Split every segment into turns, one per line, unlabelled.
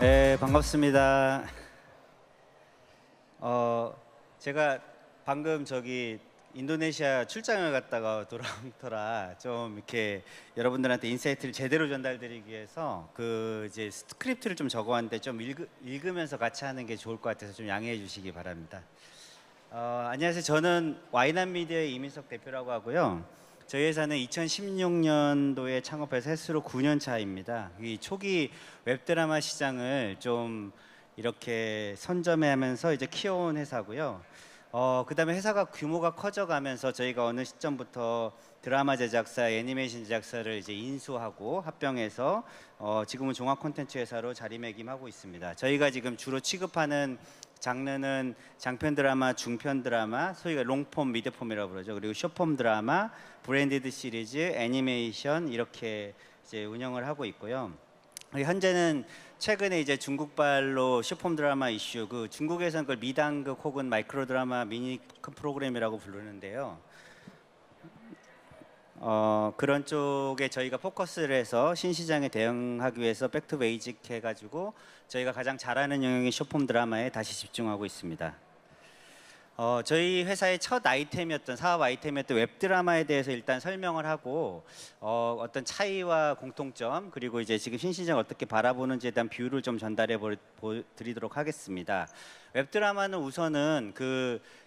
네, 반갑습니다. 제가 방금 인도네시아 출장을 갔다가 돌아온 터라 좀 이렇게 여러분들한테 인사이트를 제대로 전달드리기 위해서 이제 스크립트를 좀 적어왔는데 좀 읽으면서 같이 하는 게 좋을 것 같아서 좀 양해해 주시기 바랍니다. 안녕하세요. 저는 와이남 미디어의 이민석 대표라고 하고요. 저희 회사는 2016년도에 창업해서 횟수로 9년 차입니다. 이 초기 웹드라마 시장을 좀 이렇게 선점하면서 이제 키워온 회사고요. 그다음에 회사가 규모가 커져가면서 저희가 어느 시점부터 드라마 제작사, 애니메이션 제작사를 이제 인수하고 합병해서 지금은 종합 콘텐츠 회사로 자리매김하고 있습니다. 저희가 지금 주로 취급하는 장르는 장편 드라마, 중편 드라마, 소위가 롱폼, 미드폼이라고 그러죠. 그리고 숏폼 드라마, 브랜디드 시리즈, 애니메이션 이렇게 이제 운영을 하고 있고요. 현재는 최근에 이제 중국발로 숏폼 드라마 이슈, 중국에서는 그걸 미단극 혹은 마이크로 드라마 미니 프로그램이라고 부르는데요. 그런 쪽에 저희가 포커스를 해서 신시장에 대응하기 위해서 백투 베이직 해가지고 저희가 가장 잘하는 영역인 숏폼 드라마에 다시 집중하고 있습니다. 저희 회사의 첫 사업 아이템이었던 웹드라마에 대해서 일단 설명을 하고 어떤 차이와 공통점 그리고 이제 지금 신시장을 어떻게 바라보는지에 대한 뷰를 좀 전달해 드리도록 하겠습니다. 웹드라마는 우선은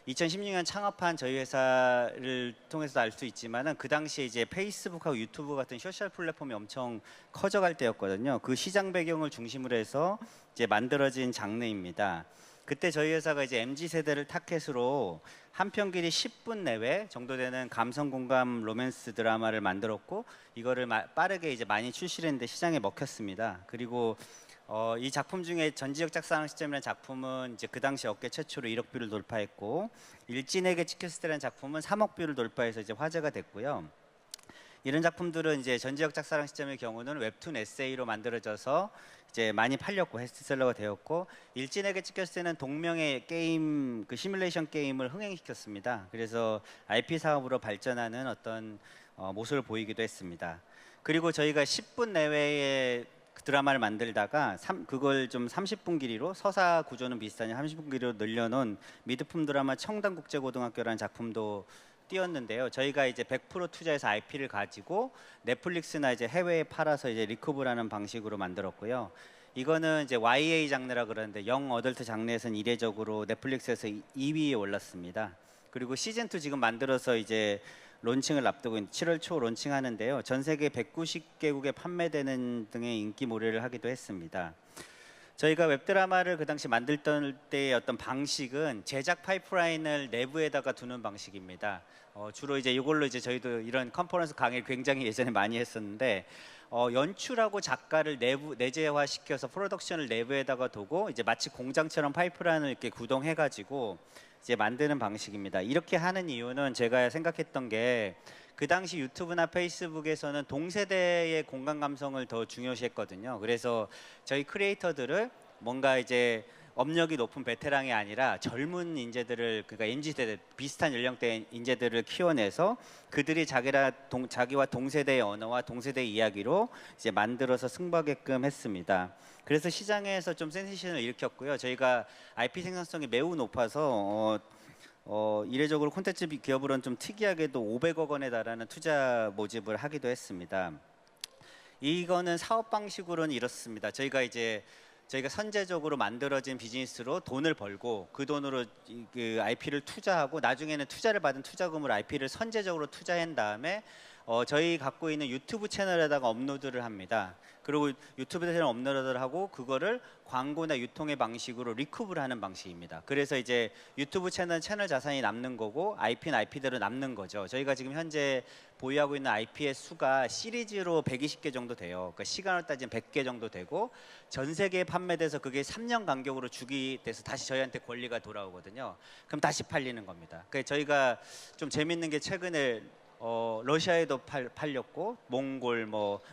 2016년 창업한 저희 회사를 통해서 알 수 있지만은 그 당시에 이제 페이스북하고 유튜브 같은 소셜 플랫폼이 엄청 커져갈 때였거든요. 그 시장 배경을 중심으로 해서 이제 만들어진 장르입니다. 그때 저희 회사가 이제 MZ 세대를 타겟으로 한 편 길이 10분 내외 정도 되는 감성 공감 로맨스 드라마를 만들었고 이거를 빠르게 이제 많이 출시를 했는데 시장에 먹혔습니다. 그리고 이 작품 중에 전지적 짝사랑 시점이라는 작품은 이제 그 당시 업계 최초로 1억 뷰를 돌파했고 일진에게 찍혔을 때라는 작품은 3억 뷰를 돌파해서 이제 화제가 됐고요. 이런 작품들은 이제 전지적 짝사랑 시점의 경우는 웹툰 에세이로 만들어져서 이제 많이 팔렸고 베스트셀러가 되었고 일진에게 찍혔을 때는 동명의 게임 시뮬레이션 게임을 흥행시켰습니다. 그래서 IP 사업으로 발전하는 어떤 모습을 보이기도 했습니다. 그리고 저희가 10분 내외의 드라마를 만들다가 그걸 좀 30분 길이로 서사 구조는 비슷하니 30분 길이로 늘려놓은 미드품 드라마 청담국제고등학교라는 작품도 띄었는데요. 저희가 이제 100% 투자해서 IP를 가지고 넷플릭스나 이제 해외에 팔아서 이제 리커브라는 방식으로 만들었고요. 이거는 이제 YA 장르라 그러는데 영 어덜트 장르에서는 이례적으로 넷플릭스에서 2위에 올랐습니다. 그리고 시즌 2 지금 만들어서 이제 론칭을 앞두고 7월 초 론칭하는데요. 전 세계 190개국에 판매되는 등의 인기몰이를 하기도 했습니다. 저희가 웹드라마를 그 당시 만들 때의 어떤 방식은 제작 파이프라인을 내부에다가 두는 방식입니다. 주로 이제 이걸로 이제 저희도 이런 컨퍼런스 강의를 굉장히 예전에 많이 했었는데 연출하고 작가를 내재화 시켜서 프로덕션을 내부에다가 두고 이제 마치 공장처럼 파이프라인을 이렇게 구동해가지고 이제 만드는 방식입니다. 이렇게 하는 이유는 제가 생각했던 게 그 당시 유튜브나 페이스북에서는 동세대의 공감 감성을 더 중요시했거든요. 그래서 저희 크리에이터들을 뭔가 이제 업력이 높은 베테랑이 아니라 젊은 인재들을 그러니까 MZ세대 비슷한 연령대 인재들을 키워내서 그들이 자기와 동세대의 언어와 동세대의 이야기로 이제 만들어서 승부하게끔 했습니다. 그래서 시장에서 좀 센세이션을 일으켰고요. 저희가 IP 생산성이 매우 높아서 이례적으로 콘텐츠 기업으로는 좀 특이하게도 500억 원에 달하는 투자 모집을 하기도 했습니다. 이거는 사업 방식으로는 이렇습니다. 저희가 선제적으로 만들어진 비즈니스로 돈을 벌고 그 돈으로 그 IP를 투자하고 나중에는 투자를 받은 투자금으로 IP를 선제적으로 투자한 다음에 저희 갖고 있는 유튜브 채널에다가 업로드를 합니다. 그리고 유튜브 채널 업로드를 하고 그거를 광고나 유통의 방식으로 리쿠브를 하는 방식입니다. 그래서 이제 유튜브 채널 자산이 남는 거고 IP는 IP대로 남는 거죠. 저희가 지금 현재 보유하고 있는 IP의 수가 시리즈로 120개 정도 돼요. 그러니까 시간으로 따지면 100개 정도 되고 전 세계에 판매돼서 그게 3년 간격으로 주기 돼서 다시 저희한테 권리가 돌아오거든요. 그럼 다시 팔리는 겁니다. 그래서 저희가 좀 재밌는 게 최근에 러시아에도 팔렸고 몽골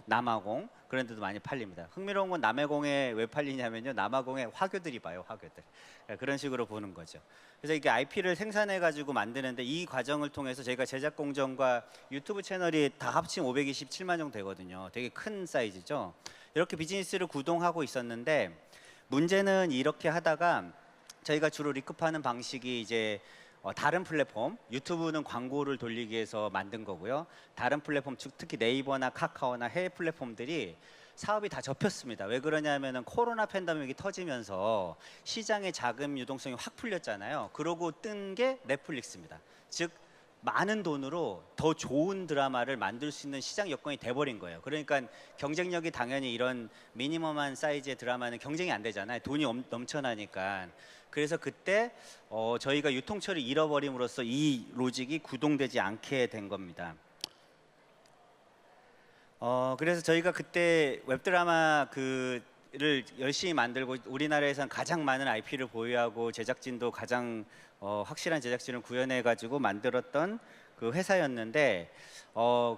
남아공 그런 데도 많이 팔립니다. 흥미로운 건 남해공에 왜 팔리냐면요. 남아공에 화교들이 봐요. 화교들. 그런 식으로 보는 거죠. 그래서 이게 IP를 생산해 가지고 만드는데 이 과정을 통해서 저희가 제작 공정과 유튜브 채널이 다 합치면 527만 정도 되거든요. 되게 큰 사이즈죠. 이렇게 비즈니스를 구동하고 있었는데 문제는 이렇게 하다가 저희가 주로 리크하는 방식이 이제 다른 플랫폼, 유튜브는 광고를 돌리기 위해서 만든 거고요. 다른 플랫폼, 특히 네이버나 카카오나 해외 플랫폼들이 사업이 다 접혔습니다. 왜 그러냐면은 코로나 팬데믹이 터지면서 시장의 자금 유동성이 확 풀렸잖아요. 그러고 뜬 게 넷플릭스입니다. 즉 많은 돈으로 더 좋은 드라마를 만들 수 있는 시장 여건이 돼버린 거예요. 그러니까 경쟁력이 당연히 이런 미니멈한 사이즈의 드라마는 경쟁이 안 되잖아요. 돈이 넘쳐나니까. 그래서 그때 저희가 유통처를 잃어버림으로써 이 로직이 구동되지 않게 된 겁니다. 그래서 저희가 그때 웹드라마 를 열심히 만들고 우리나라에선 가장 많은 IP를 보유하고 제작진도 가장 확실한 제작진을 구현해 가지고 만들었던 그 회사였는데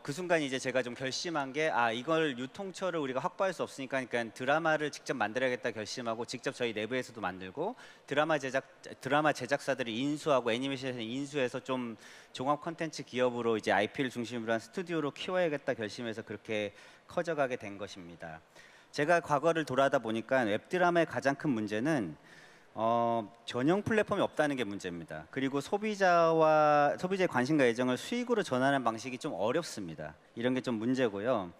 그 순간 이제 제가 좀 결심한 게 이걸 유통처를 우리가 확보할 수 없으니까 그러니까 드라마를 직접 만들어야겠다 결심하고 직접 저희 내부에서도 만들고 드라마 제작사들이 인수하고 애니메이션에서 인수해서 좀 종합 콘텐츠 기업으로 이제 IP를 중심으로 한 스튜디오로 키워야겠다 결심해서 그렇게 커져가게 된 것입니다. 제가 과거를 돌아다 보니까 웹드라마의 가장 큰 문제는 전용 플랫폼이 없다는 게 문제입니다. 그리고 소비자의 관심과 애정을 수익으로 전환하는 방식이 좀 어렵습니다. 이런 게 좀 문제고요.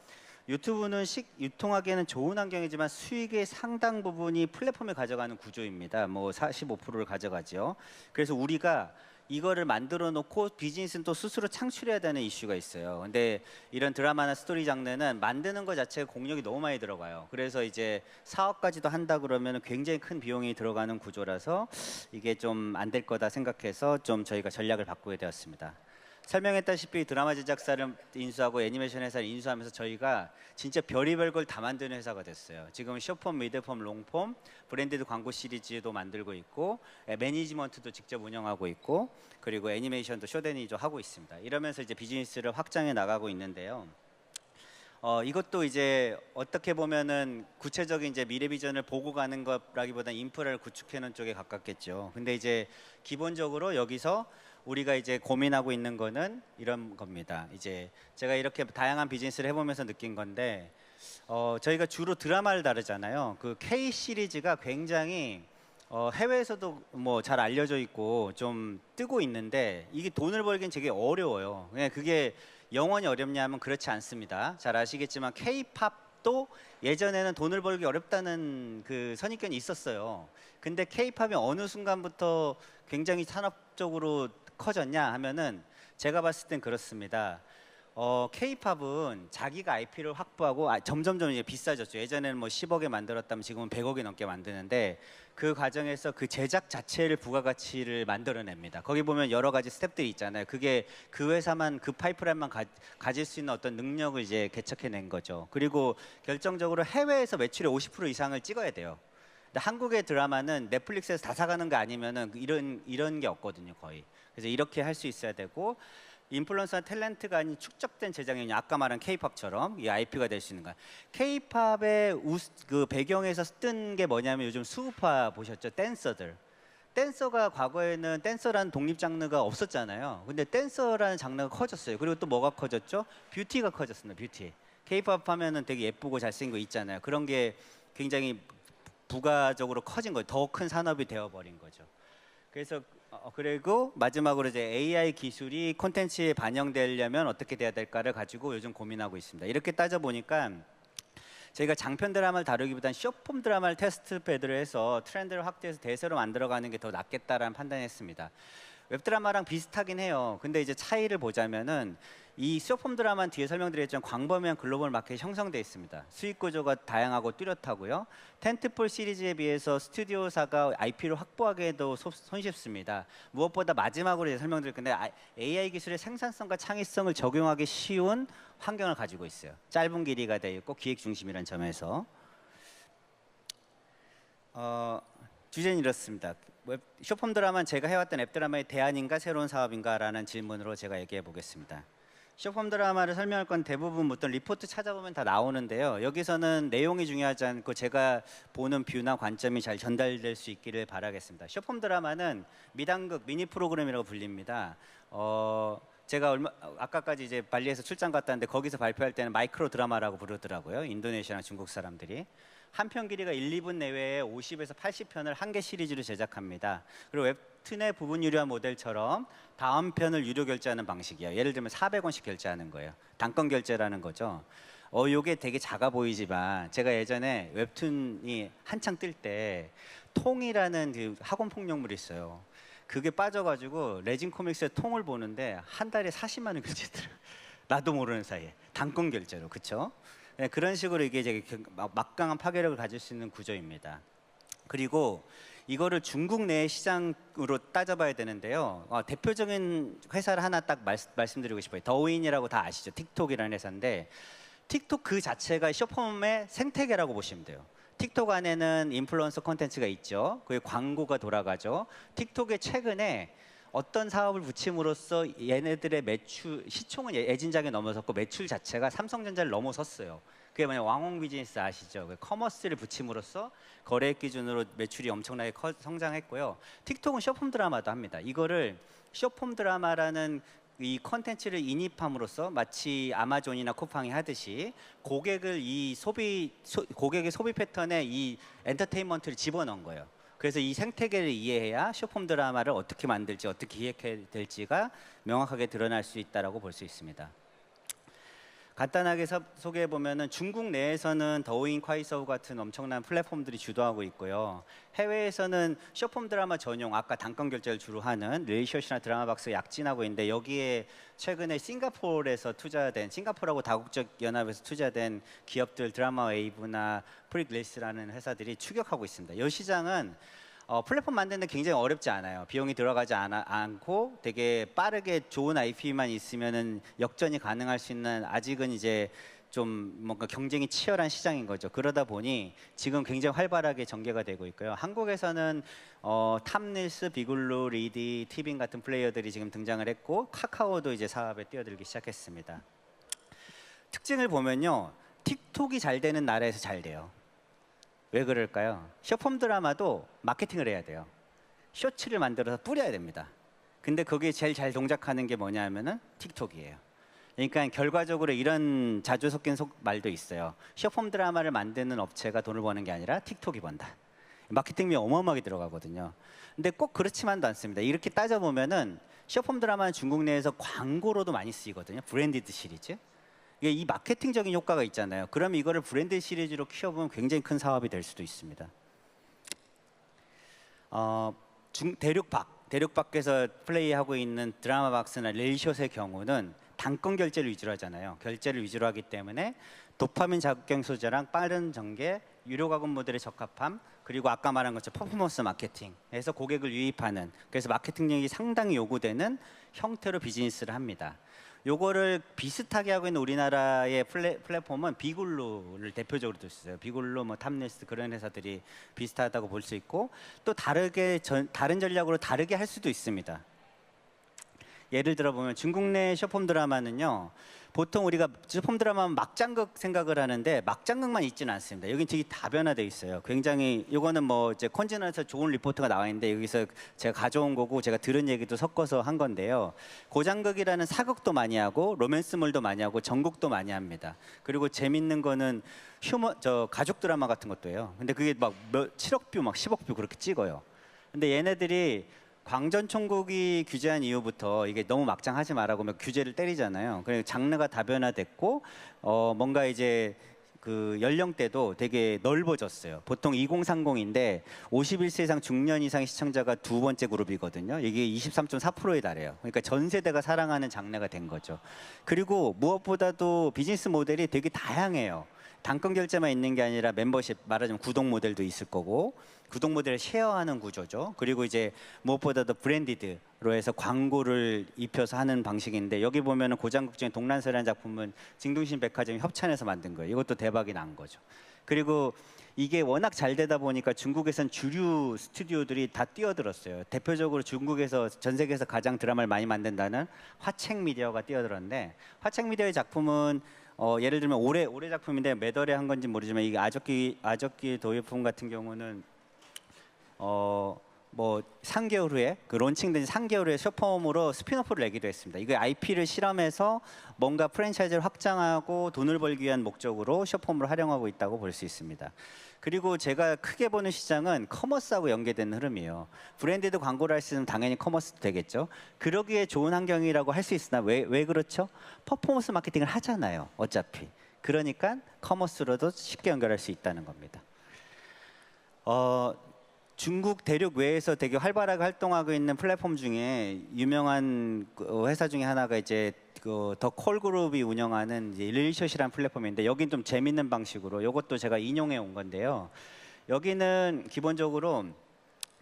유튜브는 유통하기에는 좋은 환경이지만 수익의 상당 부분이 플랫폼에 가져가는 구조입니다. 뭐 45%를 가져가죠. 그래서 우리가 이거를 만들어 놓고 비즈니스는 또 스스로 창출해야 되는 이슈가 있어요. 근데 이런 드라마나 스토리 장르는 만드는 것 자체가 공력이 너무 많이 들어가요. 그래서 이제 사업까지도 한다 그러면 굉장히 큰 비용이 들어가는 구조라서 이게 좀 안 될 거다 생각해서 좀 저희가 전략을 바꾸게 되었습니다. 설명했다시피 드라마 제작사를 인수하고 애니메이션 회사를 인수하면서 저희가 진짜 별의별 걸 다 만드는 회사가 됐어요. 지금 숏폼, 미드폼, 롱폼, 브랜디드 광고 시리즈도 만들고 있고 매니지먼트도 직접 운영하고 있고 그리고 애니메이션도 쇼데니도 하고 있습니다. 이러면서 이제 비즈니스를 확장해 나가고 있는데요. 이것도 이제 어떻게 보면은 구체적인 이제 미래 비전을 보고 가는 것라기보다 인프라를 구축해 놓은 쪽에 가깝겠죠. 근데 이제 기본적으로 여기서 우리가 이제 고민하고 있는 거는 이런 겁니다. 이제 제가 이렇게 다양한 비즈니스를 해보면서 느낀 건데 저희가 주로 드라마를 다루잖아요. 그 K 시리즈가 굉장히 해외에서도 뭐 잘 알려져 있고 좀 뜨고 있는데 이게 돈을 벌기는 되게 어려워요. 그게 영원히 어렵냐면 그렇지 않습니다. 잘 아시겠지만 K-팝도 예전에는 돈을 벌기 어렵다는 그 선입견이 있었어요. 근데 K-팝이 어느 순간부터 굉장히 산업적으로 커졌냐 하면은 제가 봤을 땐 그렇습니다. K-팝은 자기가 IP를 확보하고 점점점 이제 비싸졌죠. 예전에는 뭐 10억에 만들었다면 지금은 100억이 넘게 만드는데 그 과정에서 그 제작 자체를 부가가치를 만들어냅니다. 거기 보면 여러 가지 스텝들이 있잖아요. 그게 그 회사만 그 파이프라인만 가질 수 있는 어떤 능력을 이제 개척해낸 거죠. 그리고 결정적으로 해외에서 매출의 50% 이상을 찍어야 돼요. 근데 한국의 드라마는 넷플릭스에서 다 사가는 거 아니면은 이런 게 없거든요, 거의. 그래서 이렇게 할 수 있어야 되고 인플루언서나 탤런트가 아닌 축적된 제작력이 아까 말한 K-팝처럼 이 IP가 될 수 있는 거야. K-팝의 그 배경에서 뜬 게 뭐냐면 요즘 수우파 보셨죠? 댄서들. 댄서가 과거에는 댄서라는 독립 장르가 없었잖아요. 근데 댄서라는 장르가 커졌어요. 그리고 또 뭐가 커졌죠? 뷰티가 커졌습니다. 뷰티. K-팝 하면은 되게 예쁘고 잘생긴 거 있잖아요. 그런 게 굉장히 부가적으로 커진 거예요. 더 큰 산업이 되어버린 거죠. 그래서 그리고 마지막으로 이제 AI 기술이 콘텐츠에 반영되려면 어떻게 돼야 될까를 가지고 요즘 고민하고 있습니다. 이렇게 따져 보니까 저희가 장편 드라마를 다루기보다는 숏폼 드라마를 테스트 패드로 해서 트렌드를 확대해서 대세로 만들어가는 게 더 낫겠다라는 판단했습니다. 웹드라마랑 비슷하긴 해요. 근데 이제 차이를 보자면은 이 숏폼 드라마는 뒤에 설명드렸지만 광범위한 글로벌 마켓이 형성되어 있습니다. 수익 구조가 다양하고 뚜렷하고요. 텐트폴 시리즈에 비해서 스튜디오사가 IP를 확보하기에도 손쉽습니다. 무엇보다 마지막으로 이제 설명드릴 건데 AI 기술의 생산성과 창의성을 적용하기 쉬운 환경을 가지고 있어요. 짧은 길이가 되어 있고 기획 중심이라는 점에서 주제는 이렇습니다. 숏폼 드라마는 제가 해왔던 웹드라마의 대안인가 새로운 사업인가 라는 질문으로 제가 얘기해 보겠습니다. 숏폼 드라마를 설명할 건 대부분 어떤 리포트 찾아보면 다 나오는데요. 여기서는 내용이 중요하지 않고 제가 보는 뷰나 관점이 잘 전달될 수 있기를 바라겠습니다. 숏폼 드라마는 미단극, 미니 프로그램이라고 불립니다. 제가 아까까지 이제 발리에서 출장 갔다 왔는데 거기서 발표할 때는 마이크로 드라마라고 부르더라고요. 인도네시아나 중국 사람들이. 한 편 길이가 1, 2분 내외에 50에서 80편을 한 개 시리즈로 제작합니다. 그리고 웹툰의 부분 유료화 모델처럼 다음 편을 유료 결제하는 방식이에요. 예를 들면 400원씩 결제하는 거예요. 단건 결제라는 거죠. 요게 되게 작아 보이지만 제가 예전에 웹툰이 한창 뜰 때 통이라는 그 학원 폭력물이 있어요. 그게 빠져가지고 레진 코믹스의 통을 보는데 한 달에 40만 원 결제더라고요. 나도 모르는 사이에 단건 결제로. 그렇죠? 네, 그런 식으로 이게 이제 막강한 파괴력을 가질 수 있는 구조입니다. 그리고 이거를 중국 내 시장으로 따져봐야 되는데요. 대표적인 회사를 하나 딱 말씀드리고 싶어요. 더윈이라고 다 아시죠? 틱톡이라는 회사인데 틱톡 그 자체가 쇼폼의 생태계라고 보시면 돼요. 틱톡 안에는 인플루언서 콘텐츠가 있죠. 그게 광고가 돌아가죠. 틱톡에 최근에 어떤 사업을 붙임으로써 얘네들의 매출, 시총은 애진작에 넘어섰고 매출 자체가 삼성전자를 넘어섰어요. 그게 뭐냐, 왕홍 비즈니스 아시죠? 커머스를 붙임으로써 거래액 기준으로 매출이 엄청나게 성장했고요. 틱톡은 쇼폼 드라마도 합니다. 이거를 쇼폼 드라마라는 이 컨텐츠를 인입함으로써 마치 아마존이나 쿠팡이 하듯이 고객의 소비 패턴에 이 엔터테인먼트를 집어넣은 거예요. 그래서 이 생태계를 이해해야 쇼폼 드라마를 어떻게 만들지, 어떻게 기획해야 될지가 명확하게 드러날 수 있다고 볼 수 있습니다. 간단하게 소개해 보면은 중국 내에서는 더우인 콰이서우 같은 엄청난 플랫폼들이 주도하고 있고요. 해외에서는 쇼폼 드라마 전용, 아까 단건 결제를 주로 하는 레이셔시나 드라마박스 약진하고 있는데 여기에 최근에 싱가포르에서 투자된, 싱가포르하고 다국적 연합에서 투자된 기업들 드라마 웨이브나 프리글리스라는 회사들이 추격하고 있습니다. 이 시장은 플랫폼 만드는 데 굉장히 어렵지 않아요. 비용이 들어가지 않고 되게 빠르게 좋은 IP만 있으면은 역전이 가능할 수 있는, 아직은 이제 좀 뭔가 경쟁이 치열한 시장인 거죠. 그러다 보니 지금 굉장히 활발하게 전개가 되고 있고요. 한국에서는 탑닐스, 비글루, 리디, 티빙 같은 플레이어들이 지금 등장을 했고 카카오도 이제 사업에 뛰어들기 시작했습니다. 특징을 보면요, 틱톡이 잘 되는 나라에서 잘 돼요. 왜 그럴까요? 쇼폼 드라마도 마케팅을 해야 돼요. 쇼츠를 만들어서 뿌려야 됩니다. 근데 거기에 제일 잘 동작하는 게 뭐냐 하면은 틱톡이에요. 그러니까 결과적으로 이런 자주 섞인 말도 있어요. 쇼폼 드라마를 만드는 업체가 돈을 버는 게 아니라 틱톡이 번다. 마케팅비 어마어마하게 들어가거든요. 근데 꼭 그렇지만도 않습니다. 이렇게 따져보면은 쇼폼 드라마는 중국 내에서 광고로도 많이 쓰이거든요. 브랜디드 시리즈. 이 마케팅적인 효과가 있잖아요. 그럼 이거를 브랜드 시리즈로 키워보면 굉장히 큰 사업이 될 수도 있습니다. 대륙밖에서 플레이하고 있는 드라마박스나 레일숏의 경우는 단건 결제를 위주로 하잖아요. 결제를 위주로 하기 때문에 도파민 자극형 소재랑 빠른 전개, 유료 가금 모델의 적합함, 그리고 아까 말한 것처럼 퍼포먼스 마케팅에서 고객을 유입하는, 그래서 마케팅력이 상당히 요구되는 형태로 비즈니스를 합니다. 요거를 비슷하게 하고 있는 우리나라의 플랫폼은 비글루를 대표적으로 들 수 있어요. 비글루, 뭐 탑네스트 그런 회사들이 비슷하다고 볼 수 있고, 또 다른 전략으로 다르게 할 수도 있습니다. 예를 들어 보면 중국 내 쇼폼 드라마는요, 보통 우리가 쇼폼 드라마는 막장극 생각을 하는데 막장극만 있지는 않습니다. 여긴 되게 다변화돼 있어요. 굉장히, 이거는 뭐 이제 컨지너에서 좋은 리포트가 나와 있는데 여기서 제가 가져온 거고 제가 들은 얘기도 섞어서 한 건데요. 고장극이라는 사극도 많이 하고 로맨스물도 많이 하고 전극도 많이 합니다. 그리고 재밌는 거는 가족 드라마 같은 것도 해요. 근데 그게 막 7억 뷰, 막 10억 뷰 그렇게 찍어요. 근데 얘네들이 광전총국이 규제한 이후부터 이게 너무 막장하지 말라고 막 규제를 때리잖아요. 그래서 장르가 다변화됐고 뭔가 이제 그 연령대도 되게 넓어졌어요. 보통 2030인데 51세 이상 중년 이상 시청자가 두 번째 그룹이거든요. 이게 23.4%에 달해요. 그러니까 전 세대가 사랑하는 장르가 된 거죠. 그리고 무엇보다도 비즈니스 모델이 되게 다양해요. 단건 결제만 있는 게 아니라 멤버십, 말하자면 구독 모델도 있을 거고, 구독 모델을 쉐어하는 구조죠. 그리고 이제 무엇보다도 브랜디드로 해서 광고를 입혀서 하는 방식인데, 여기 보면은 고장극 중에 동란서라는 작품은 징동신 백화점이 협찬해서 만든 거예요. 이것도 대박이 난 거죠. 그리고 이게 워낙 잘 되다 보니까 중국에선 주류 스튜디오들이 다 뛰어들었어요. 대표적으로 중국에서, 전 세계에서 가장 드라마를 많이 만든다는 화책미디어가 뛰어들었는데, 화책미디어의 작품은 예를 들면 올해 작품인데 몇 월에 한 건지 모르지만, 이게 아적기 도예품 같은 경우는 뭐 3개월 후에 그 론칭된 3개월 후에 쇼폼으로 스피노프를 내기도 했습니다. 이거 IP를 실험해서 뭔가 프랜차이즈를 확장하고 돈을 벌기 위한 목적으로 쇼폼을 활용하고 있다고 볼 수 있습니다. 그리고 제가 크게 보는 시장은 커머스하고 연계된 흐름이에요. 브랜디드 광고를 할 수 있으면 당연히 커머스도 되겠죠. 그러기에 좋은 환경이라고 할 수 있으나 왜 그렇죠? 퍼포먼스 마케팅을 하잖아요. 어차피. 그러니까 커머스로도 쉽게 연결할 수 있다는 겁니다. 중국 대륙 외에서 되게 활발하게 활동하고 있는 플랫폼 중에 유명한 회사 중에 하나가 이제 더 콜그룹이 운영하는 이제 릴샷이라는 플랫폼인데 여긴 좀 재밌는 방식으로 이것도 제가 인용해 온 건데요. 여기는 기본적으로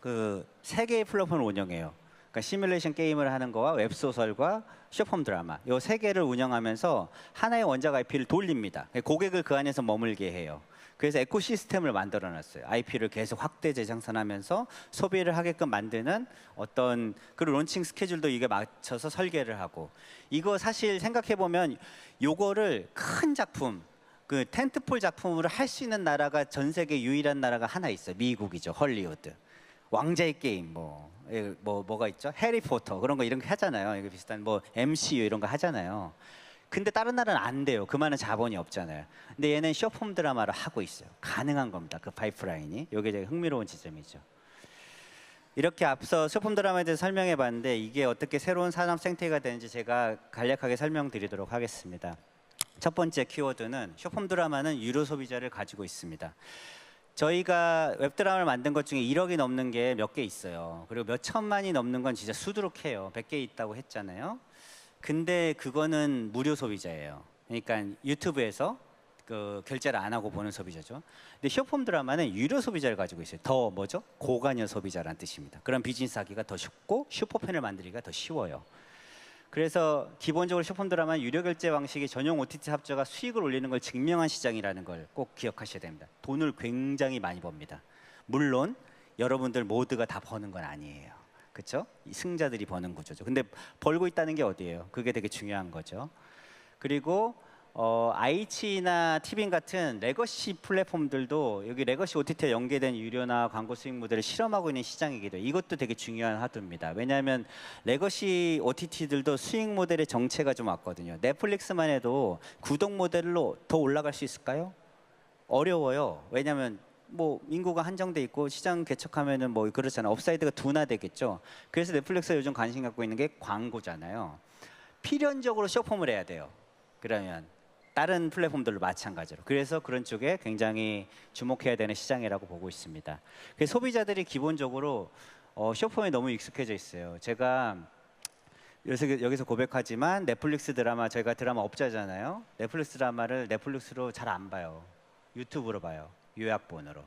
그 세 개의 플랫폼을 운영해요. 그러니까 시뮬레이션 게임을 하는 거와 웹소설과 쇼폼 드라마 이 세 개를 운영하면서 하나의 원작 IP를 돌립니다. 고객을 그 안에서 머물게 해요. 그래서 에코시스템을 만들어놨어요. IP를 계속 확대 재생산하면서 소비를 하게끔 만드는 어떤 그리고 론칭 스케줄도 이게 맞춰서 설계를 하고 이거 사실 생각해 보면 요거를 큰 작품 그 텐트폴 작품으로 할 수 있는 나라가 전 세계 유일한 나라가 하나 있어요. 미국이죠. 헐리우드. 왕자의 게임 뭐가 있죠? 해리포터 그런 거 이런 거 하잖아요. 이거 비슷한 뭐 MCU 이런 거 하잖아요. 근데 다른 나라는 안 돼요. 그만한 자본이 없잖아요. 근데 얘는 쇼폼 드라마를 하고 있어요. 가능한 겁니다. 그 파이프라인이. 이게 되게 흥미로운 지점이죠. 이렇게 앞서 쇼폼 드라마에 대해서 설명해 봤는데 이게 어떻게 새로운 산업 생태계가 되는지 제가 간략하게 설명드리도록 하겠습니다. 첫 번째 키워드는 쇼폼 드라마는 유료 소비자를 가지고 있습니다. 저희가 웹드라마를 만든 것 중에 1억이 넘는 게 몇 개 있어요. 그리고 몇 천만이 넘는 건 진짜 수두룩해요. 100개 있다고 했잖아요. 근데 그거는 무료 소비자예요. 그러니까 유튜브에서 그 결제를 안 하고 보는 소비자죠. 근데 쇼폼 드라마는 유료 소비자를 가지고 있어요. 더 뭐죠? 고관여 소비자라는 뜻입니다. 그런 비즈니스 하기가 더 쉽고 슈퍼팬을 만들기가 더 쉬워요. 그래서 기본적으로 쇼폼 드라마는 유료 결제 방식이 전용 OTT 합자가 수익을 올리는 걸 증명한 시장이라는 걸 꼭 기억하셔야 됩니다. 돈을 굉장히 많이 법니다. 물론 여러분들 모두가 다 버는 건 아니에요. 그렇죠? 승자들이 버는 구조죠. 근데 벌고 있다는 게 어디예요? 그게 되게 중요한 거죠. 그리고 아이치나 티빙 같은 레거시 플랫폼들도 여기 레거시 OTT에 연계된 유료나 광고 수익 모델을 실험하고 있는 시장이기도 해요. 이것도 되게 중요한 화두입니다. 왜냐하면 레거시 OTT들도 수익 모델의 정체가 좀 왔거든요. 넷플릭스만 해도 구독 모델로 더 올라갈 수 있을까요? 어려워요. 왜냐하면 뭐 인구가 한정돼 있고 시장 개척하면은 뭐 그렇잖아요. 업사이드가 둔화되겠죠. 그래서 넷플릭스가 요즘 관심 갖고 있는 게 광고잖아요. 필연적으로 쇼폼을 해야 돼요. 그러면 다른 플랫폼들도 마찬가지로. 그래서 그런 쪽에 굉장히 주목해야 되는 시장이라고 보고 있습니다. 그래서 소비자들이 기본적으로 쇼폼에 너무 익숙해져 있어요. 제가 여기서 고백하지만 넷플릭스 드라마 저희가 드라마 업자잖아요. 넷플릭스 드라마를 넷플릭스로 잘 안 봐요. 유튜브로 봐요. 요약본으로.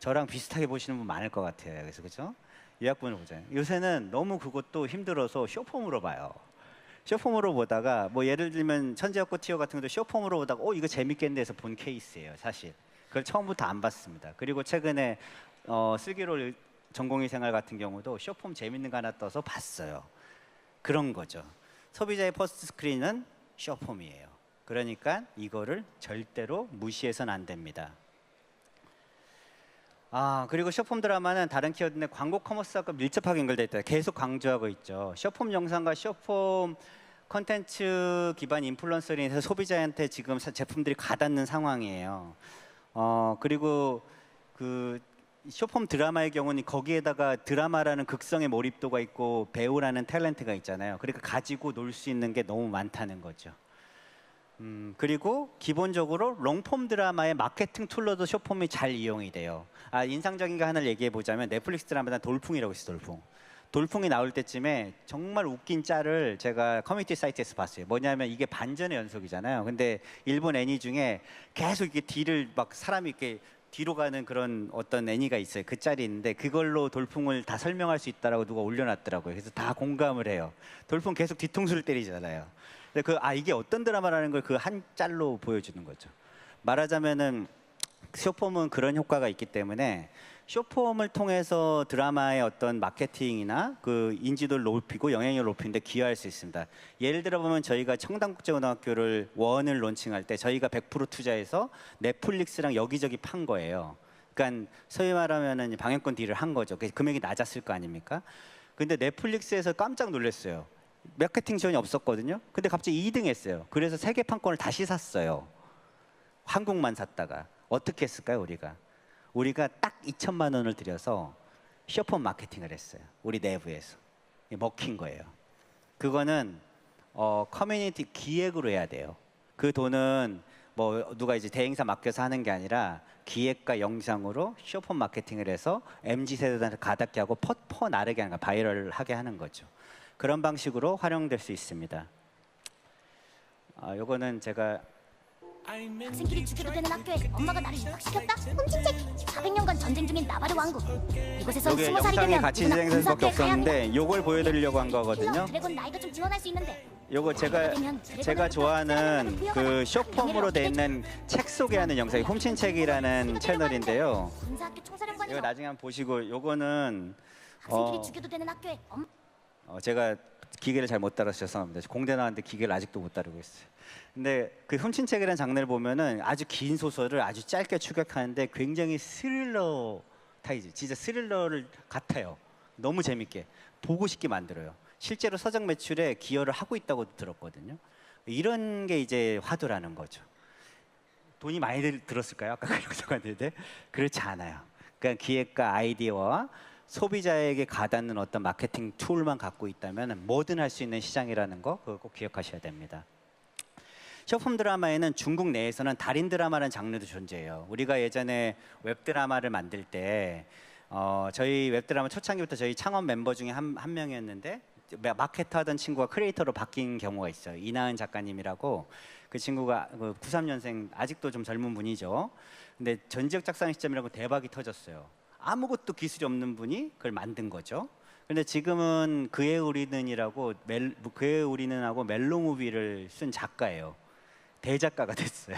저랑 비슷하게 보시는 분 많을 것 같아요. 그래서 그죠? 요약본을 보잖아요. 요새는 너무 그것도 힘들어서 쇼폼으로 봐요. 쇼폼으로 보다가 뭐 예를 들면 천재혁고 티어 같은 것도 쇼폼으로 보다가 이거 재밌겠는데 해서 본 케이스예요. 사실 그걸 처음부터 안 봤습니다. 그리고 최근에 슬기로울 전공의 생활 같은 경우도 쇼폼 재밌는 거 하나 떠서 봤어요. 그런 거죠. 소비자의 퍼스트 스크린은 쇼폼이에요. 그러니까 이거를 절대로 무시해서는 안 됩니다. 그리고 쇼폼 드라마는 다른 키워드인데 광고 커머스하고 밀접하게 연결되어 있다. 계속 강조하고 있죠. 쇼폼 영상과 쇼폼 컨텐츠 기반 인플루언서로 인해서 소비자한테 지금 제품들이 가닿는 상황이에요. 그리고 그 쇼폼 드라마의 경우는 거기에다가 드라마라는 극성의 몰입도가 있고 배우라는 탤런트가 있잖아요. 그러니까 가지고 놀 수 있는 게 너무 많다는 거죠. 그리고 기본적으로 롱폼 드라마의 마케팅 툴로도 쇼폼이 잘 이용이 돼요. 인상적인 거 하나를 얘기해 보자면 넷플릭스 드라마는 돌풍이라고 있어요. 돌풍이 나올 때쯤에 정말 웃긴 짤을 제가 커뮤니티 사이트에서 봤어요. 뭐냐면 이게 반전의 연속이잖아요. 근데 일본 애니 중에 계속 이렇게 뒤를 막 사람이 이렇게 뒤로 가는 그런 어떤 애니가 있어요. 그 짤이 있는데 그걸로 돌풍을 다 설명할 수 있다라고 누가 올려놨더라고요. 그래서 다 공감을 해요. 돌풍 계속 뒤통수를 때리잖아요. 근데 이게 어떤 드라마라는 걸 그 한 짤로 보여주는 거죠. 말하자면은 쇼폼은 그런 효과가 있기 때문에 쇼폼을 통해서 드라마의 어떤 마케팅이나 그 인지도를 높이고 영향력을 높이는데 기여할 수 있습니다. 예를 들어 보면 저희가 청담국제고등학교를 원을 론칭할 때 저희가 100% 투자해서 넷플릭스랑 여기저기 판 거예요. 그러니까 소위 말하면은 방영권 딜을 한 거죠. 그래서 금액이 낮았을 거 아닙니까? 근데 넷플릭스에서 깜짝 놀랐어요. 마케팅 지원이 없었거든요. 근데 갑자기 2등 했어요. 그래서 세계판권을 다시 샀어요. 한국만 샀다가. 어떻게 했을까요, 우리가? 우리가 딱 2천만 원을 들여서 쇼폼 마케팅을 했어요. 우리 내부에서. 먹힌 거예요. 그거는 커뮤니티 기획으로 해야 돼요. 그 돈은 뭐 누가 이제 대행사 맡겨서 하는 게 아니라 기획과 영상으로 쇼폼 마케팅을 해서 MZ 세대한테 가닿게 하고 퍼 나르게 하는 거, 바이럴하게 하는 거죠. 그런 방식으로 활용될 수 있습니다. 요거는 제가
학생끼리 죽여도 되는 학교에 엄마가 나를 입학시켰다? 훔친책! 400년간 전쟁 중인 나바르 왕국. 이곳에서
요게
20살이
영상이
되면
같이
누구나
진행될 수밖에
군사학교에 가야 합니다.
없었는데 요걸 보여드리려고 한 거거든요.
드래곤 라이더 좀 지원할 수 있는데.
요거 제가 좋아하는 그 쇼폼으로 돼 있는 책 소개하는 영상이 훔친책이라는 채널인데요.
군사학교
이거
총사령관에서
나중에 한번 보시고 요거는
학생끼리 죽여도 되는 학교에
제가 기계를 잘 못 따라서 죄송합니다. 공대 나왔는데 기계를 아직도 못 따르고 있어요. 근데 그 훔친책이라는 장르를 보면은 아주 긴 소설을 아주 짧게 추격하는데 굉장히 스릴러 타이즈, 진짜 스릴러를 같아요. 너무 재밌게 보고 싶게 만들어요. 실제로 서적 매출에 기여를 하고 있다고 들었거든요. 이런 게 이제 화두라는 거죠. 돈이 많이 들었을까요? 아까 그 영상 봤는데 그렇지 않아요. 그러니까 기획과 아이디어와 소비자에게 가닿는 어떤 마케팅 툴만 갖고 있다면 뭐든 할 수 있는 시장이라는 거 그거 꼭 기억하셔야 됩니다. 쇼폼 드라마에는 중국 내에서는 달인 드라마라는 장르도 존재해요. 우리가 예전에 웹 드라마를 만들 때 저희 웹 드라마 초창기부터 저희 창업 멤버 중에 한 명이었는데 마케터 하던 친구가 크리에이터로 바뀐 경우가 있어요. 이나은 작가님이라고. 그 친구가 93년생 아직도 좀 젊은 분이죠. 근데 전지적 작상 시점이라고 대박이 터졌어요. 아무것도 기술이 없는 분이 그걸 만든 거죠. 근데 지금은 그의 우리는이라고 그의 우리는하고 멜로무비를 쓴 작가예요. 대작가가 됐어요.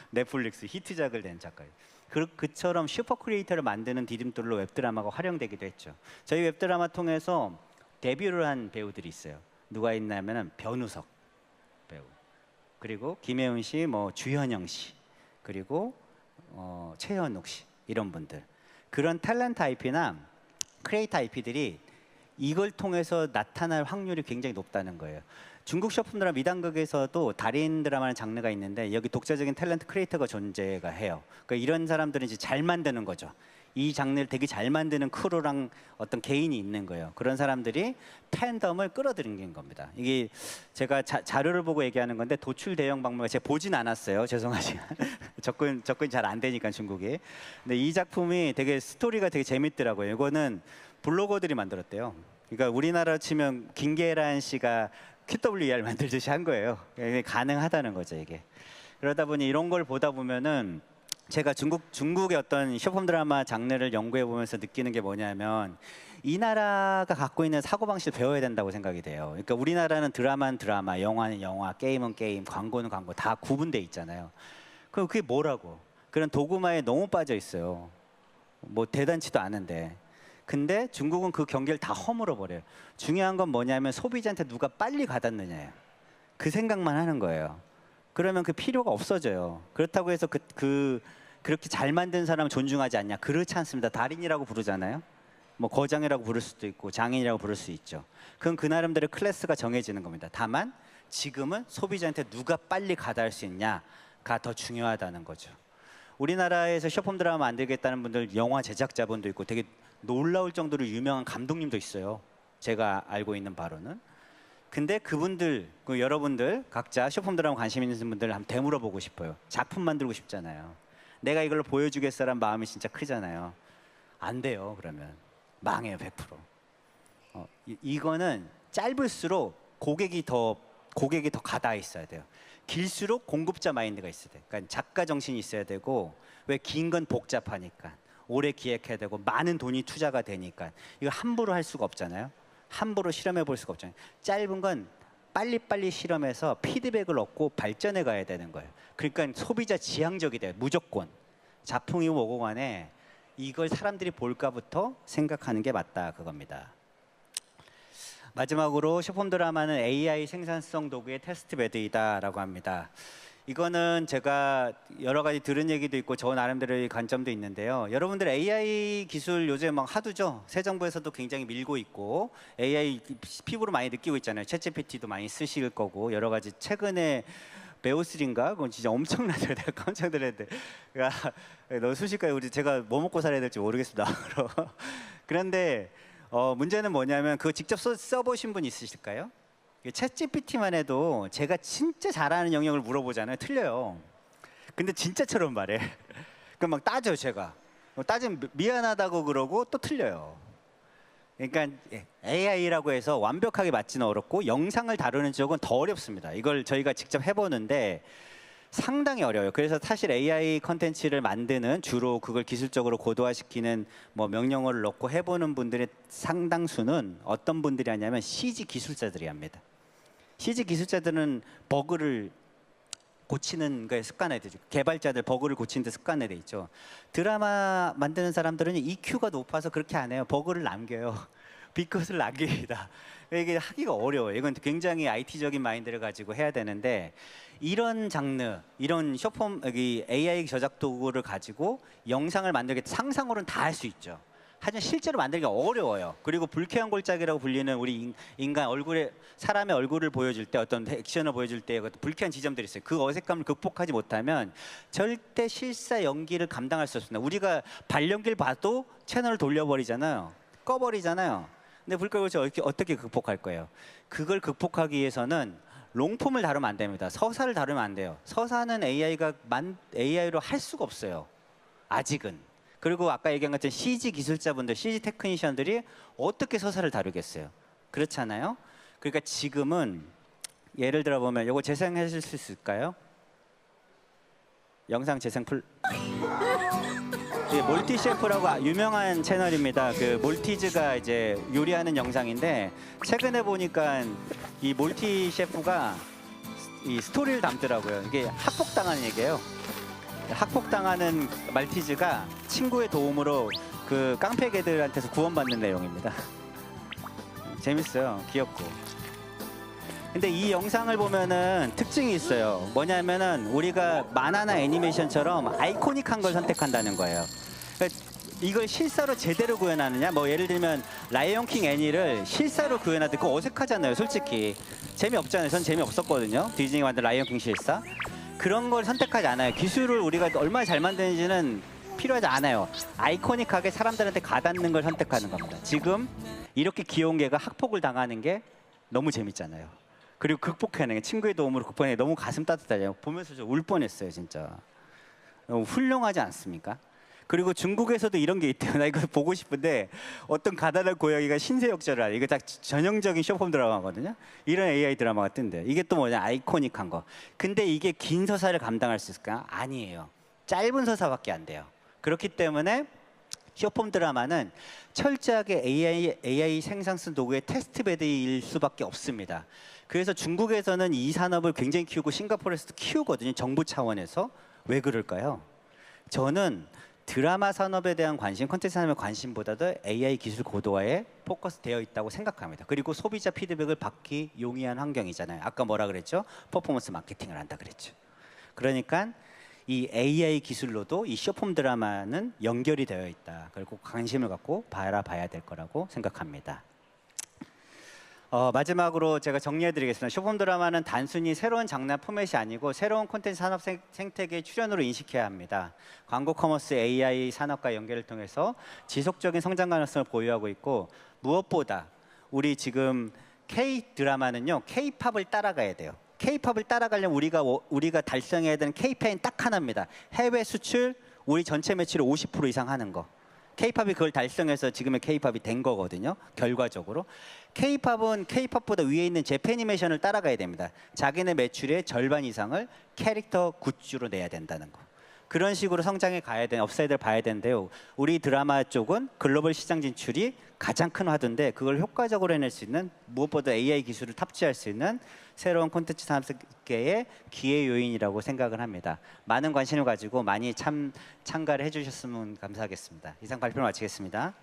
넷플릭스 히트작을 낸 작가예요. 그처럼 슈퍼 크리에이터를 만드는 디딤돌로 웹드라마가 활용되기도 했죠. 저희 웹드라마 통해서 데뷔를 한 배우들이 있어요. 누가 있냐면은 변우석 배우, 그리고 김혜은 씨, 뭐 주현영 씨, 그리고 최현욱 씨, 이런 분들. 그런 탤런트 IP나 크리에이터 IP들이 이걸 통해서 나타날 확률이 굉장히 높다는 거예요. 중국 쇼폼 드라마 미당극에서도 달인 드라마라는 장르가 있는데 여기 독자적인 탤런트 크리에이터가 존재가 해요. 그러니까 이런 사람들은 이제 잘 만드는 거죠. 이 장르를 되게 잘 만드는 크루랑 어떤 개인이 있는 거예요. 그런 사람들이 팬덤을 끌어들이는 겁니다. 이게 제가 자료를 보고 얘기하는 건데 도출 대형 박물관 제가 보진 않았어요. 죄송하지만 접근이 잘 안 되니까 중국이. 근데 이 작품이 되게 스토리가 되게 재밌더라고요. 이거는 블로거들이 만들었대요. 그러니까 우리나라로 치면 김계란 씨가 QWER 만들듯이 한 거예요. 이게 가능하다는 거죠, 이게. 그러다 보니 이런 걸 보다 보면은 제가 중국의 어떤 쇼폼 드라마 장르를 연구해 보면서 느끼는 게 뭐냐면 이 나라가 갖고 있는 사고방식을 배워야 된다고 생각이 돼요. 그러니까 우리나라는 드라마는 드라마, 영화는 영화, 게임은 게임, 광고는 광고 다 구분돼 있잖아요. 그럼 그게 뭐라고? 그런 도구마에 너무 빠져 있어요. 뭐 대단치도 않은데. 근데 중국은 그 경계를 다 허물어 버려요. 중요한 건 뭐냐면 소비자한테 누가 빨리 가닿느냐예요. 그 생각만 하는 거예요. 그러면 그 필요가 없어져요. 그렇다고 해서 그렇게 잘 만든 사람을 존중하지 않냐? 그렇지 않습니다. 달인이라고 부르잖아요. 뭐 거장이라고 부를 수도 있고 장인이라고 부를 수 있죠. 그건 그 나름대로 클래스가 정해지는 겁니다. 다만 지금은 소비자한테 누가 빨리 가닿을 수 있냐가 더 중요하다는 거죠. 우리나라에서 쇼폼 드라마 만들겠다는 분들 영화 제작자분도 있고 되게 놀라울 정도로 유명한 감독님도 있어요. 제가 알고 있는 바로는. 근데 그분들, 여러분들 각자 쇼폼 드라마 관심 있는 분들 한번 되물어보고 싶어요. 작품 만들고 싶잖아요. 내가 이걸로 보여주겠어라는 마음이 진짜 크잖아요. 안 돼요. 그러면 망해요. 100%. 이거는 짧을수록 고객이 더 가닿아 있어야 돼요. 길수록 공급자 마인드가 있어야 돼요. 그러니까 작가 정신이 있어야 되고, 왜 긴 건 복잡하니까 오래 기획해야 되고 많은 돈이 투자가 되니까 이거 함부로 할 수가 없잖아요. 함부로 실험해 볼 수가 없잖아요. 짧은 건 빨리빨리 실험해서 피드백을 얻고 발전해 가야 되는 거예요. 그러니까 소비자 지향적이 돼요. 무조건. 작품이 뭐고 간에 이걸 사람들이 볼까부터 생각하는 게 맞다 그겁니다. 마지막으로 쇼폼 드라마는 AI 생산성 도구의 테스트 베드이다라고 합니다. 이거는 제가 여러 가지 들은 얘기도 있고 저 나름대로의 관점도 있는데요. 여러분들 AI 기술 요새 막 하도죠. 새 정부에서도 굉장히 밀고 있고 AI 피부로 많이 느끼고 있잖아요. 챗GPT도 많이 쓰실 거고 여러 가지 최근에 베오3인가 그건 진짜 엄청나죠. 내가 깜짝 놀랐는데, 그러니까 너 순식간에 우리 제가 뭐 먹고 살아야 될지 모르겠습니다. 그런데 문제는 뭐냐면 그거 직접 써보신 분 있으실까요? 챗 GPT만 해도 제가 진짜 잘하는 영역을 물어보잖아요. 틀려요. 근데 진짜처럼 말해. 그럼 막 따져 제가. 따지면 미안하다고 그러고 또 틀려요. 그러니까 AI라고 해서 완벽하게 맞지는 어렵고 영상을 다루는 쪽은 더 어렵습니다. 이걸 저희가 직접 해보는데 상당히 어려워요. 그래서 사실 AI 컨텐츠를 만드는 주로 그걸 기술적으로 고도화시키는 뭐 명령어를 넣고 해보는 분들의 상당수는 어떤 분들이 하냐면 CG 기술자들이 합니다. CG 기술자들은 버그를 고치는 거에 습관에 되죠. 개발자들 버그를 고치는 데 습관에 돼 있죠. 드라마 만드는 사람들은 EQ가 높아서 그렇게 안 해요. 버그를 남겨요. 비컷을 남깁니다. 이게 하기가 어려워요. 이건 굉장히 IT적인 마인드를 가지고 해야 되는데 이런 장르, 이런 숏폼 여기 AI 저작 도구를 가지고 영상을 만들기 상상으로는 다 할 수 있죠. 하지만 실제로 만들기가 어려워요. 그리고 불쾌한 골짜기라고 불리는 우리 인간 얼굴에 사람의 얼굴을 보여줄 때 어떤 액션을 보여줄 때 불쾌한 지점들이 있어요. 그 어색감을 극복하지 못하면 절대 실사 연기를 감당할 수 없습니다. 우리가 발연기를 봐도 채널을 돌려버리잖아요. 꺼버리잖아요. 근데 불쾌한 골짜기 어떻게 극복할 거예요? 그걸 극복하기 위해서는 롱폼을 다루면 안 됩니다. 서사를 다루면 안 돼요. 서사는 AI로 할 수가 없어요. 아직은. 그리고 아까 얘기한 것처럼 CG 기술자분들, CG 테크니션들이 어떻게 서사를 다루겠어요? 그렇잖아요. 그러니까 지금은 예를 들어 보면 이거 재생하실 수 있을까요? 영상 재생 몰티 셰프라고 유명한 채널입니다. 그 몰티즈가 이제 요리하는 영상인데 최근에 보니까 이 몰티 셰프가 이 스토리를 담더라고요. 이게 학폭당하는 얘기예요. 학폭당하는 말티즈가 친구의 도움으로 그 깡패개들한테서 구원받는 내용입니다. 재밌어요. 귀엽고. 근데 이 영상을 보면은 특징이 있어요. 뭐냐면은 우리가 만화나 애니메이션처럼 아이코닉한 걸 선택한다는 거예요. 그러니까 이걸 실사로 제대로 구현하느냐? 뭐 예를 들면 라이온킹 애니를 실사로 구현하는데 그거 어색하잖아요. 솔직히 재미없잖아요. 전 재미없었거든요. 디즈니가 만든 라이온킹 실사. 그런 걸 선택하지 않아요. 기술을 우리가 얼마나 잘 만드는지는 필요하지 않아요. 아이코닉하게 사람들한테 가닿는 걸 선택하는 겁니다. 지금 이렇게 귀여운 개가 학폭을 당하는 게 너무 재밌잖아요. 그리고 극복해내는 게 친구의 도움으로 극복해내는 게 너무 가슴 따뜻하잖아요. 보면서 저 울 뻔했어요, 진짜. 너무 훌륭하지 않습니까? 그리고 중국에서도 이런 게 있대요. 나 이거 보고 싶은데 어떤 가난한 고양이가 신세역전을 하는 이거 딱 전형적인 숏폼 드라마거든요. 이런 AI 드라마가 뜬대요. 이게 또 뭐냐 아이코닉한 거. 근데 이게 긴 서사를 감당할 수 있을까? 아니에요. 짧은 서사밖에 안 돼요. 그렇기 때문에 숏폼 드라마는 철저하게 AI 생산성 도구의 테스트베드일 수밖에 없습니다. 그래서 중국에서는 이 산업을 굉장히 키우고 싱가포르에서도 키우거든요. 정부 차원에서. 왜 그럴까요? 저는 드라마 산업에 대한 관심, 콘텐츠 산업의 관심보다도 AI 기술 고도화에 포커스되어 있다고 생각합니다. 그리고 소비자 피드백을 받기 용이한 환경이잖아요. 아까 뭐라 그랬죠? 퍼포먼스 마케팅을 한다 그랬죠. 그러니까 이 AI 기술로도 이 숏폼 드라마는 연결이 되어 있다. 그리고 관심을 갖고 바라봐야 될 거라고 생각합니다. 마지막으로 제가 정리해드리겠습니다. 숏폼 드라마는 단순히 새로운 장르 포맷이 아니고 새로운 콘텐츠 산업 생태계의 출현으로 인식해야 합니다. 광고 커머스 AI 산업과 연결을 통해서 지속적인 성장 가능성을 보유하고 있고 무엇보다 우리 지금 K-드라마는요. K-팝을 따라가야 돼요. K-팝을 따라가려면 우리가 달성해야 되는 KPI는 딱 하나입니다. 해외 수출 우리 전체 매출의 50% 이상 하는 거. K-팝이 그걸 달성해서 지금의 K-팝이 된 거거든요. 결과적으로. K-팝은 K-팝보다 위에 있는 재패니메이션을 따라가야 됩니다. 자기네 매출의 절반 이상을 캐릭터 굿즈로 내야 된다는 거. 그런 식으로 성장해 가야 되는 업사이드를 봐야 되는데요. 우리 드라마 쪽은 글로벌 시장 진출이 가장 큰 화두인데 그걸 효과적으로 해낼 수 있는 무엇보다 AI 기술을 탑재할 수 있는 새로운 콘텐츠 산업계의 기회 요인이라고 생각을 합니다. 많은 관심을 가지고 많이 참가를 해주셨으면 감사하겠습니다. 이상 발표를 마치겠습니다.